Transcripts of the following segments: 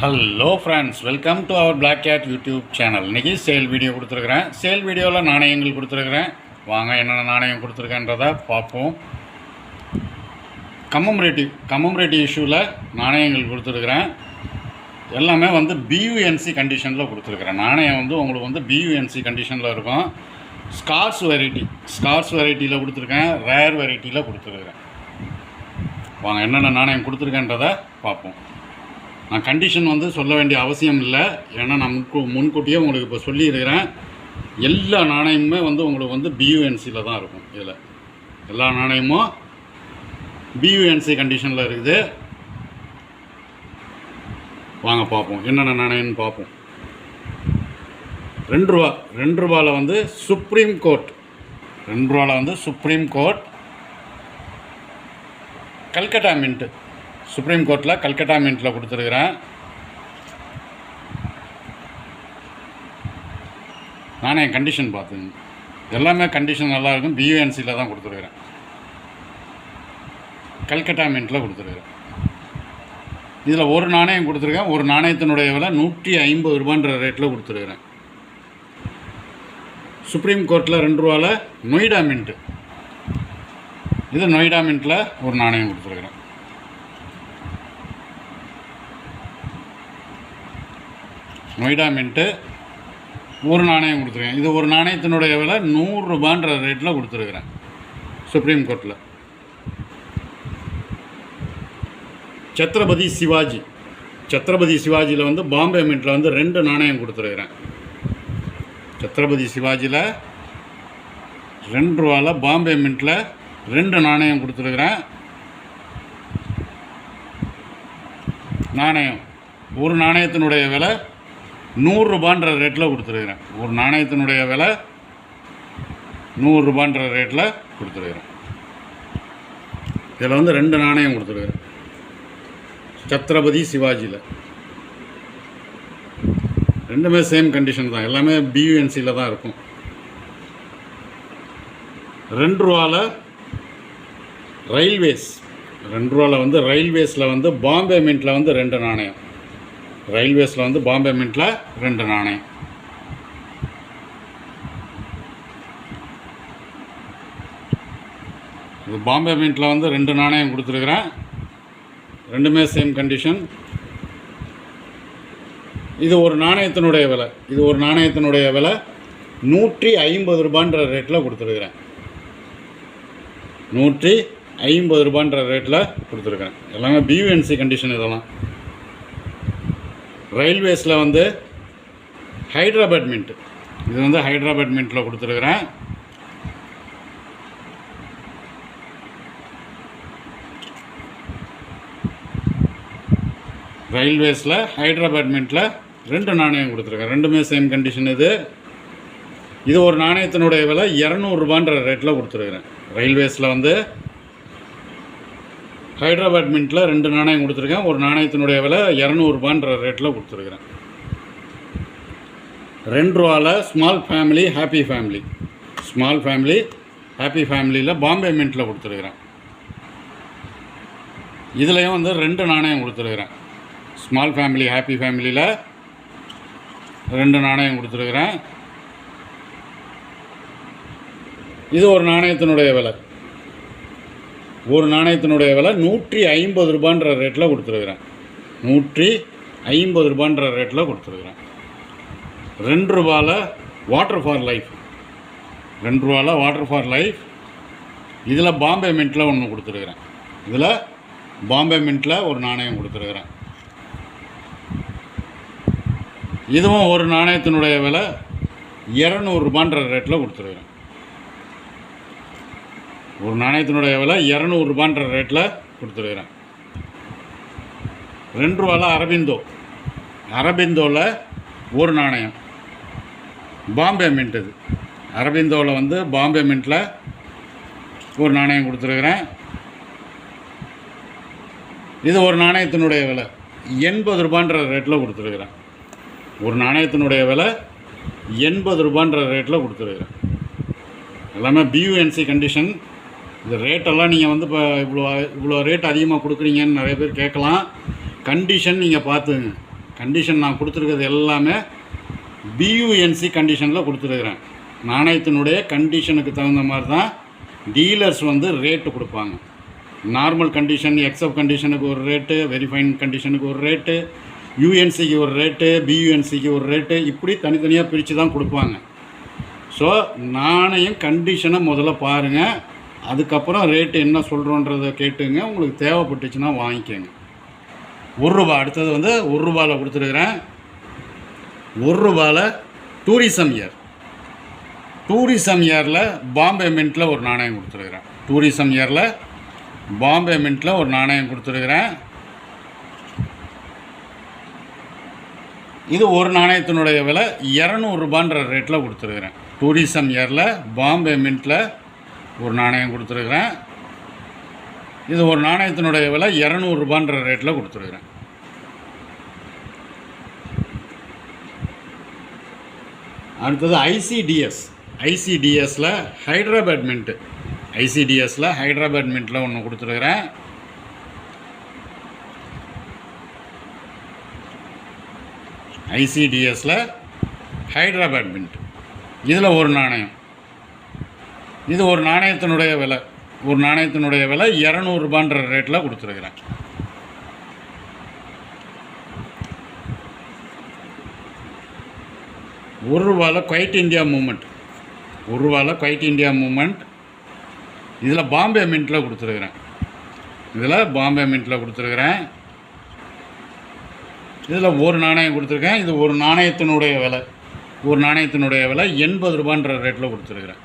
Hello friends, welcome to our black cat YouTube channel. இன்றைக்கி sale video கொடுத்துருக்குறேன். சேல் வீடியோவில் நாணயங்கள் கொடுத்துருக்குறேன். வாங்க என்னென்ன நாணயம் கொடுத்துருக்கேன்றதை பார்ப்போம். கம்மமரேட்டிவ் இஷ்யூவில் நாணயங்கள் கொடுத்துருக்குறேன். எல்லாமே பியூஎன்சி கண்டிஷனில் கொடுத்துருக்குறேன். நாணயம் உங்களுக்கு பியூஎன்சி கண்டிஷனில் இருக்கும். ஸ்கார்ஸ் வெரைட்டியில் கொடுத்துருக்கேன். ரேர் வெரைட்டியில் கொடுத்துருக்குறேன். வாங்க என்னென்ன நாணயம் கொடுத்துருக்கேன்றதை பார்ப்போம். நான் கண்டிஷன் சொல்ல வேண்டிய அவசியம் இல்லை, ஏன்னா நான் முன்கூட்டியே உங்களுக்கு இப்போ சொல்லியிருக்கிறேன். எல்லா நாணயமுமே உங்களுக்கு பியூஎன்சியில் தான் இருக்கும். இதில் எல்லா நாணயமும் பியூஎன்சி கண்டிஷனில் இருக்குது. வாங்க பார்ப்போம் என்னென்ன நாணயம்னு பார்ப்போம். 2 ரூபா 2 ரூபாவில் சுப்ரீம் கோர்ட், 2 ரூபாவில் supreme court Calcutta mint, supreme கோர்ட்டில் கல்கட்டா மின்ட்டில் கொடுத்துருக்குறேன். நானே கண்டிஷன் பார்த்துங்க, எல்லாமே கண்டிஷன் நல்லாயிருக்கும். பியூஎன்சியில் தான் கொடுத்துருக்குறேன். கல்கட்டா மின்ட்டில் கொடுத்துருக்குறேன். இதில் ஒரு நாணயம் கொடுத்துருக்கேன். ஒரு நாணயத்தினுடைய விலை 150 ரூபான்ற ரேட்டில் கொடுத்துருக்குறேன். சுப்ரீம் கோர்ட்டில் 2 ரூபாவில் நொய்டா மின்ட்டு, இது நொய்டா மின்ட்டில் ஒரு நாணயம் கொடுத்துருக்குறேன். நொய்டா மின்ட்டு ஒரு நாணயம் கொடுத்துருக்கேன். இது ஒரு நாணயத்தினுடைய விலை 100 ரூபான்ற ரேட்டில் கொடுத்துருக்குறேன் சுப்ரீம் கோர்ட்டில். சத்ரபதி சிவாஜியில் பாம்பே மின்ட்டில் 2 நாணயம் கொடுத்துருக்குறேன். சத்ரபதி சிவாஜியில் 2 ரூபாவில் பாம்பே மின்ட்டில் 2 நாணயம் கொடுத்துருக்குறேன். நாணயம் ஒரு நாணயத்தினுடைய விலை 100 ரூபான்ற ரேட்டில் கொடுத்துருக்குறேன். ஒரு நாணயத்தினுடைய விலை 100 ரூபான்ற ரேட்டில் கொடுத்துருக்குறேன். இதில் 2 நாணயம் கொடுத்துருக்குறேன். சத்ரபதி சிவாஜியில் ரெண்டுமே சேம் கண்டிஷன் தான், எல்லாமே பியூஎன்சியில் தான் இருக்கும். 2 ரூபாவில் ரயில்வேஸ், 2 ரூபாவில் ரயில்வேஸில் பாம்பே மின்ட்டில் 2 நாணயம். ரயில்வேஸில் பாம்பே மின்ட்டில் 2 நாணயம். இது பாம்பே மின்ட்டில் 2 நாணயம் கொடுத்துருக்குறேன். ரெண்டுமே சேம் கண்டிஷன். இது ஒரு நாணயத்தினுடைய விலை 150 ரூபான்ற ரேட்டில் கொடுத்துருக்குறேன். 150 ரூபான்ற ரேட்டில் கொடுத்துருக்குறேன். எல்லாமே பியூஎன்சி கண்டிஷன். இதெல்லாம் ரயில்வேஸில் ஹைட்ராபாட் மின்ட்டு, இது ஹைட்ராபாட் மின்ட்டில் கொடுத்துருக்குறேன். ரயில்வேஸில் ஹைட்ராபாட் மின்ட்டில் 2 நாணயம் கொடுத்துருக்கேன். ரெண்டுமே சேம் கண்டிஷன். இது ஒரு நாணயத்தினுடைய விலை 200 ரூபான்ற ரேட்டில் கொடுத்துருக்குறேன். ரயில்வேஸில் ஹைட்ராபாட் மின்ட்டில் 2 நாணயம் கொடுத்துருக்கேன். ஒரு நாணயத்தினுடைய விலை 200 ரூபான்ற ரேட்டில் கொடுத்துருக்குறேன். 2 ரூபாவில் ஸ்மால் ஃபேமிலி ஹாப்பி ஃபேமிலியில் பாம்பே மின்ட்டில் கொடுத்துருக்குறேன். இதுலேயும் 2 நாணயம் கொடுத்துருக்குறேன். ஸ்மால் ஃபேமிலி ஹாப்பி ஃபேமிலியில் 2 நாணயம் கொடுத்துருக்குறேன். இது ஒரு நாணயத்தினுடைய விலை 150 ரூபான்ற ரேட்டில் கொடுத்துருக்குறேன். 150 ரூபான்ற ரேட்டில் கொடுத்துருக்குறேன். 2 ரூபாவில் வாட்டர் ஃபார் லைஃப், இதில் பாம்பே மின்ட்டில் 1 கொடுத்துருக்குறேன். இதில் பாம்பே மின்ட்டில் ஒரு நாணயம் கொடுத்துருக்குறேன். இதுவும் ஒரு நாணயத்தினுடைய விலை 200 ரூபான்ற ரேட்டில் கொடுத்துருக்குறேன். ஒரு நாணயத்தினுடைய விலை 200 ரூபான்ற ரேட்டில் கொடுத்துருக்குறேன். 2 ரூபாவில் அரபிந்தோவில் ஒரு நாணயம் பாம்பே மின்ட். இது அரபிந்தோவில் பாம்பே மின்ட்டில் ஒரு நாணயம் கொடுத்துருக்குறேன். இது ஒரு நாணயத்தினுடைய விலை 80 ரூபான்ற ரேட்டில் கொடுத்துருக்குறேன். ஒரு நாணயத்தினுடைய விலை 80 ரூபான்ற ரேட்டில் கொடுத்துருக்குறேன். எல்லாமே பியூஎன்சி கண்டிஷன். இந்த ரேட்டெல்லாம் நீங்கள் இப்போ இவ்வளோ ரேட் அதிகமாக கொடுக்குறீங்கன்னு நிறைய பேர் கேட்கலாம். கண்டிஷன் நீங்கள் பார்த்துங்க. கண்டிஷன் நான் கொடுத்துருக்கிறது எல்லாமே பியூஎன்சி கண்டிஷனில் கொடுத்துருக்குறேன். நாணயத்தினுடைய கண்டிஷனுக்கு தகுந்த மாதிரி தான் டீலர்ஸ் வந்து ரேட்டு கொடுப்பாங்க. நார்மல் கண்டிஷன், எக்ஸப் கண்டிஷனுக்கு ஒரு ரேட்டு, வெரிஃபைன் கண்டிஷனுக்கு ஒரு ரேட்டு, யூஎன்சிக்கு ஒரு ரேட்டு, பியூஎன்சிக்கு ஒரு ரேட்டு, இப்படி தனித்தனியாக பிரித்து தான் கொடுப்பாங்க. ஸோ நாணயம் கண்டிஷனை முதல்ல பாருங்கள், அதுக்கப்புறம் ரேட்டு என்ன சொல்கிறோன்றதை கேட்டுங்க. உங்களுக்கு தேவைப்பட்டுச்சுன்னா வாங்கிக்கோங்க. ₹1. அடுத்தது வந்து ₹1 கொடுத்துருக்குறேன். ₹1 டூரிசம் இயர். டூரிசம் இயரில் பாம்பே மின்ட்டில் ஒரு நாணயம் கொடுத்துருக்குறேன். டூரிசம் இயரில் பாம்பே மின்ட்டில் ஒரு நாணயம் கொடுத்துருக்குறேன். இது ஒரு நாணயத்தினுடைய விலை ₹200 ரேட்டில் கொடுத்துருக்குறேன். டூரிசம் இயரில் பாம்பே மின்ட்டில் ஒரு நாணயம் கொடுத்துருக்குறேன். இது ஒரு நாணயத்தினுடைய விலை ₹200 ரேட்டில் கொடுத்துருக்குறேன். அடுத்தது ஐசிடிஎஸ். ஐசிடிஎஸில் ஹைட்ராபாத் மின்ட்டு. ஐசிடிஎஸில் ஹைட்ராபாத் மின்ட்டில் ஒன்று கொடுத்துருக்குறேன். ஐசிடிஎஸில் ஹைட்ராபாத் மின்ட். இதில் ஒரு நாணயம். இது ஒரு நாணயத்தினுடைய விலை ₹200 ரேட்டில் கொடுத்துருக்குறேன். ₹1 quit India movement. ₹1 quit India movement. இதில் பாம்பே மின்ட்டில் கொடுத்துருக்குறேன். இதில் ஒரு நாணயம் கொடுத்துருக்கேன். இது ஒரு நாணயத்தினுடைய விலை ₹80 ரேட்டில் கொடுத்துருக்குறேன்.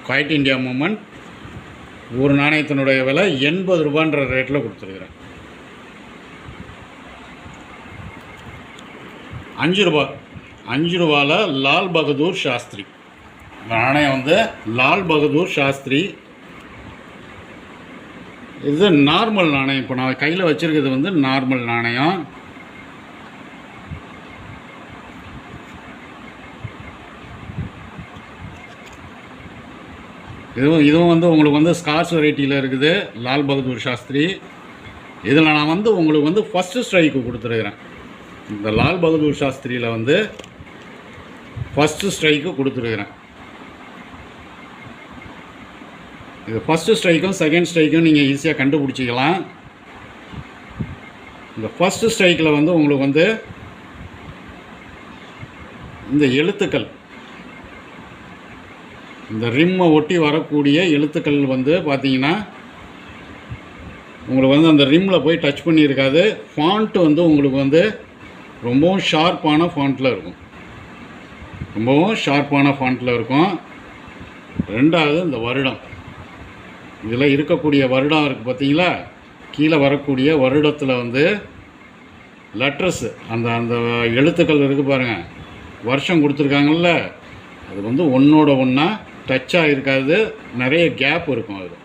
குவைட் இந்தியா மூமெண்ட் ஒரு நாணயத்தினுடைய விலை ₹80 ரேட்டில் கொடுத்துருக்குறேன். ₹5 லால் பகதூர் சாஸ்திரி. நாணயம் வந்து லால் பகதூர் சாஸ்திரி. இது நார்மல் நாணயம். இப்போ நான் கையில் வச்சுருக்கிறது வந்து நார்மல் நாணயம். இதுவும் வந்து உங்களுக்கு வந்து ஸ்கார்ஸ் வெரைட்டியில் இருக்குது, லால் பகதூர் சாஸ்திரி. இதில் நான் வந்து உங்களுக்கு வந்து ஃபஸ்ட்டு ஸ்ட்ரைக்கு கொடுத்துருக்குறேன். இந்த லால் பகதூர் சாஸ்திரியில் வந்து ஃபஸ்ட்டு ஸ்ட்ரைக்கு கொடுத்துருக்குறேன். இது ஃபஸ்ட்டு ஸ்ட்ரைக்கும் செகண்ட் ஸ்ட்ரைக்கும் நீங்கள் ஈஸியாக கண்டுபிடிச்சிக்கலாம். இந்த ஃபஸ்ட்டு ஸ்ட்ரைக்கில் வந்து உங்களுக்கு வந்து இந்த எழுத்துக்கள், இந்த ரிம்மை ஒட்டி வரக்கூடிய எழுத்துக்கள் வந்து பார்த்தீங்கன்னா உங்களுக்கு வந்து அந்த ரிம்மில் போய் டச் பண்ணியிருக்காது. ஃபாண்ட்டு வந்து உங்களுக்கு வந்து ரொம்பவும் ஷார்ப்பான ஃபாண்ட்டில் இருக்கும். ரெண்டாவது இந்த வருடம், இதில் இருக்கக்கூடிய வருடம் இருக்குது பார்த்தீங்களா, கீழே வரக்கூடிய வருடத்தில் வந்து லெட்டர்ஸு அந்த அந்த எழுத்துக்கள் இருக்குது பாருங்கள், வருஷம் கொடுத்துருக்காங்கல்ல, அது வந்து ஒன்றோட ஒன்றா டச்சாக இருக்காது, நிறைய கேப் இருக்கும். அது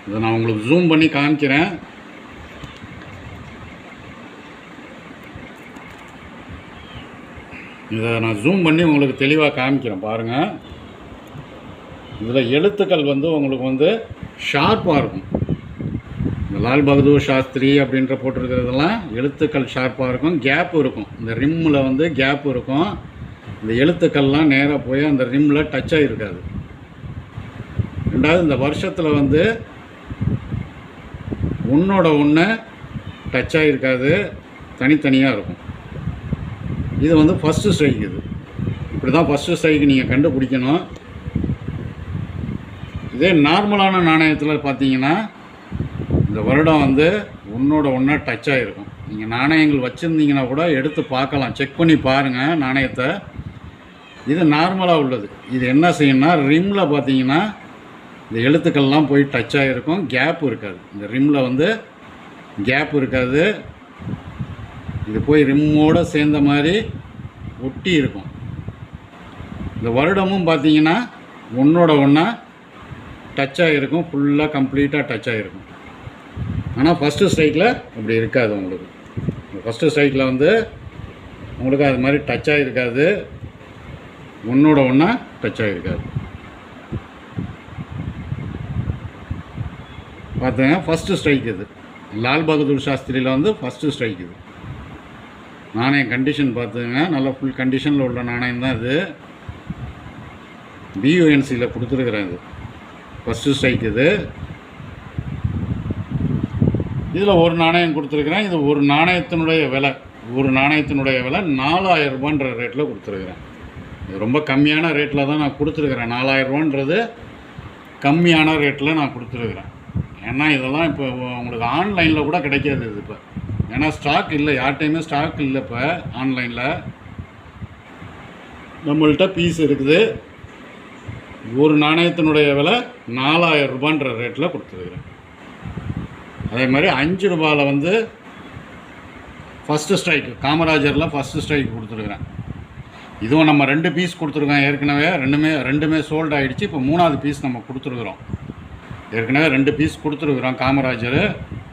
இதை நான் உங்களுக்கு ஜூம் பண்ணி காமிக்கிறேன். இதை நான் ஜூம் பண்ணி உங்களுக்கு தெளிவாக காமிக்கிறேன் பாருங்கள். இதில் எழுத்துக்கள் வந்து உங்களுக்கு வந்து ஷார்ப்பாக இருக்கும். இந்த லால் பகதூர் சாஸ்திரி அப்படின்ற போட்டிருக்கிறதெல்லாம் எழுத்துக்கள் ஷார்ப்பாக இருக்கும், கேப் இருக்கும். இந்த ரிம்மில் வந்து கேப் இருக்கும். இந்த எழுத்துக்கள்லாம் நேராக போய் அந்த ரிம்மில் டச் ஆகிருக்காது. ரெண்டாவது இந்த வருஷத்தில் வந்து ஒன்றோட ஒன்று டச் ஆகிருக்காது, தனித்தனியாக இருக்கும். இது வந்து ஃபஸ்ட்டு ஸ்ட்ரைக். இது இப்படி தான் ஃபஸ்ட்டு ஸ்ட்ரைக்கு நீங்கள் கண்டுபிடிக்கணும். இதே நார்மலான நாணயத்தில் பார்த்தீங்கன்னா இந்த வருடம் வந்து ஒன்றோட ஒன்றா டச் ஆகிருக்கும். நீங்கள் நாணயங்கள் வச்சுருந்தீங்கன்னா கூட எடுத்து பார்க்கலாம், செக் பண்ணி பாருங்கள் நாணயத்தை. இது நார்மலாக உள்ளது. இது என்ன செய்யணும்னா ரிம்மில் பார்த்தீங்கன்னா இந்த எழுத்துக்கள்லாம் போய் டச் ஆகிருக்கும், கேப் இருக்காது. இந்த ரிம்மில் வந்து கேப் இருக்காது, இது போய் ரிம்மோடு சேர்ந்த மாதிரி ஒட்டி இருக்கும். இந்த வருடமும் பார்த்தீங்கன்னா ஒன்றோட ஒன்றா டச் ஆகிருக்கும், ஃபுல்லாக கம்ப்ளீட்டாக டச் ஆகிருக்கும். ஆனால் ஃபஸ்ட்டு ஸ்ட்ரைக்கில் அப்படி இருக்காது. உங்களுக்கு ஃபஸ்ட்டு ஸ்ட்ரைக்கில் வந்து உங்களுக்கு அது மாதிரி டச் ஆகிருக்காது, ஒன்றோட ஒன்றா டச் ஆகிருக்காது. பார்த்துங்க, ஃபஸ்ட்டு ஸ்ட்ரைக் இது லால் பகதூர் சாஸ்திரியில் வந்து ஃபஸ்ட்டு ஸ்ட்ரைக் இது. நாணயம் கண்டிஷன் பார்த்துங்க, நல்லா ஃபுல் கண்டிஷனில் உள்ள நாணயம் தான் இது. பியூஎன்சியில் கொடுத்துருக்குறேன். இது ஃபஸ்ட்டு ஸ்ட்ரைக். இதில் ஒரு நாணயம் கொடுத்துருக்குறேன். இது ஒரு நாணயத்தினுடைய விலை 4000 ரூபான்ற ரேட்டில் கொடுத்துருக்குறேன். இது ரொம்ப கம்மியான ரேட்டில் தான் நான் கொடுத்துருக்குறேன். 4000 ரூபான்றது கம்மியான ரேட்டில் நான் கொடுத்துருக்குறேன். ஏன்னா இதெல்லாம் இப்போ உங்களுக்கு ஆன்லைனில் கூட கிடைக்காது இது இப்போ. ஏன்னா ஸ்டாக் இல்லை, யார்கிட்டையுமே ஸ்டாக் இல்லை இப்போ ஆன்லைனில். நம்மள்கிட்ட பீஸ் இருக்குது. ஒரு நாணயத்தினுடைய விலை 4000 ரூபான்ற ரேட்டில் கொடுத்துருக்குறேன். அதே மாதிரி 5 ரூபாயில் வந்து ஃபஸ்ட்டு ஸ்ட்ரைக், காமராஜரில் ஃபஸ்ட்டு ஸ்ட்ரைக் கொடுத்துருக்குறேன். இதுவும் நம்ம 2 பீஸ் கொடுத்துருக்கோம் ஏற்கனவே. ரெண்டுமே சோல்ட் ஆகிடுச்சு. இப்போ 3வது பீஸ் நம்ம கொடுத்துருக்குறோம். ஏற்கனவே 2 பீஸ் கொடுத்துருக்குறோம். காமராஜர்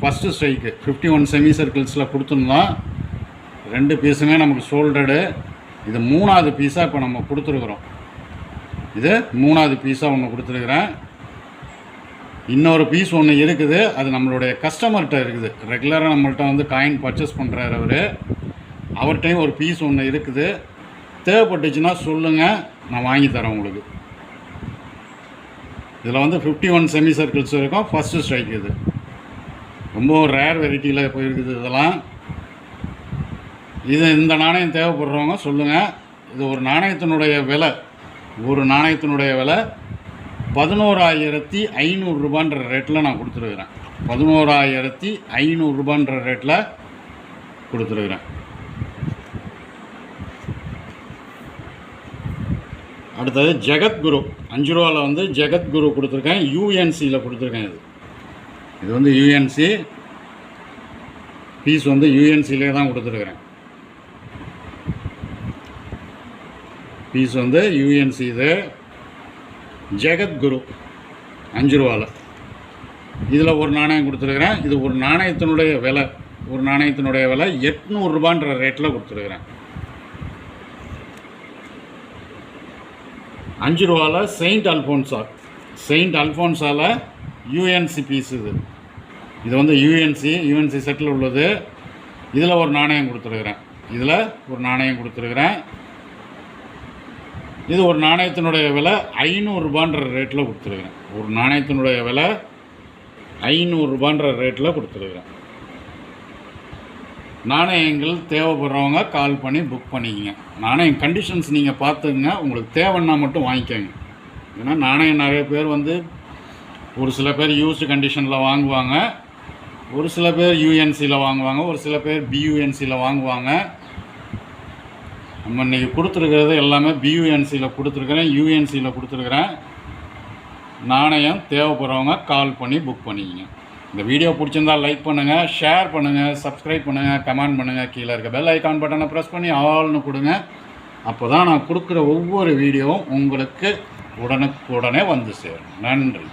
ஃபஸ்ட்டு ஸ்ட்ரைக்கு 51 செமி சர்க்கிள்ஸில் கொடுத்துருந்தோம். 2 பீஸுமே நமக்கு சோல்டடு. இது 3வது பீஸாக இப்போ நம்ம கொடுத்துருக்குறோம். இது 3வது பீஸாக ஒன்று கொடுத்துருக்குறேன். இன்னொரு பீஸ் ஒன்று இருக்குது, அது நம்மளுடைய கஸ்டமர்கிட்ட இருக்குது. ரெகுலராக நம்மள்கிட்ட வந்து காயின் பர்ச்சேஸ் பண்ணுறாரு அவர்கிட்டையும் ஒரு பீஸ் ஒன்று இருக்குது. தேவைப்பட்டுச்சுன்னா சொல்லுங்கள், நான் வாங்கி தரேன் உங்களுக்கு. இதில் வந்து 51 செமி சர்க்கிள்ஸ் இருக்கும். ஃபஸ்ட்டு ஸ்ட்ரைக் இது ரொம்ப ரேர் வெரைட்டியில் போயிருக்குது இதெல்லாம். இந்த நாணயம் தேவைப்படுறவங்க சொல்லுங்கள். இது ஒரு நாணயத்தினுடைய விலை 11,500 ரூபான்ற ரேட்டில் நான் கொடுத்துருக்குறேன். 11,500 ரூபான்ற ரேட்டில் கொடுத்துருக்குறேன். அடுத்தது ஜெகத்குரு 5 ரூபாவில் வந்து ஜெகத்குரு கொடுத்துருக்கேன். யூஎன்சியில் கொடுத்துருக்கேன். இது வந்து யூஎன்சி பீஸ் வந்து யூஎன்சிலே தான் கொடுத்துருக்குறேன். பீஸ் வந்து யூஎன்சி. இது ஜெகத்குரு 5 ரூபாவில். இதில் ஒரு நாணயம் கொடுத்துருக்குறேன். இது ஒரு நாணயத்தினுடைய விலை 800 ரூபான்ற ரேட்டில் கொடுத்துருக்குறேன். 5 ரூபாவில் செயின்ட் அல்ஃபோன்ஸாவில் யூஎன்சி பீஸ். இது வந்து யூஎன்சி செட்டில் உள்ளது. இதில் ஒரு நாணயம் கொடுத்துருக்குறேன். இது ஒரு நாணயத்தினுடைய விலை 500 ரூபான்ற ரேட்டில் கொடுத்துருக்குறேன். ஒரு நாணயத்தினுடைய விலை 500 ரூபான்ற ரேட்டில் கொடுத்துருக்குறேன். நாணயங்கள் தேவைப்படுறவங்க கால் பண்ணி புக் பண்ணிக்கங்க. நாணயம் கண்டிஷன்ஸ் நீங்கள் பார்த்துங்க. உங்களுக்கு தேவைன்னா மட்டும் வாங்கிக்கோங்க. ஏன்னா நாணயம் நிறைய பேர் வந்து ஒரு சில பேர் யூஸ்டு கண்டிஷனில் வாங்குவாங்க, ஒரு சில பேர் யூஎன்சியில் வாங்குவாங்க, ஒரு சில பேர் பியூஎன்சியில் வாங்குவாங்க. நம்ம இன்றைக்கி கொடுத்துருக்கிறது எல்லாமே பியூஎன்சியில் கொடுத்துருக்குறேன், யூஎன்சியில் கொடுத்துருக்குறேன். நாணயம் தேவைப்படுறவங்க கால் பண்ணி புக் பண்ணிக்கங்க. இந்த வீடியோ பிடிச்சிருந்தால் லைக் பண்ணுங்கள், ஷேர் பண்ணுங்கள், சப்ஸ்கிரைப் பண்ணுங்கள், கமெண்ட் பண்ணுங்கள். கீழே இருக்க பெல் ஐக்கான் பட்டனை ப்ரெஸ் பண்ணி ஆல்னு கொடுங்க. அப்போ தான் நான் கொடுக்குற ஒவ்வொரு வீடியோவும் உங்களுக்கு உடனுக்குடனே வந்து சேரும். நன்றி.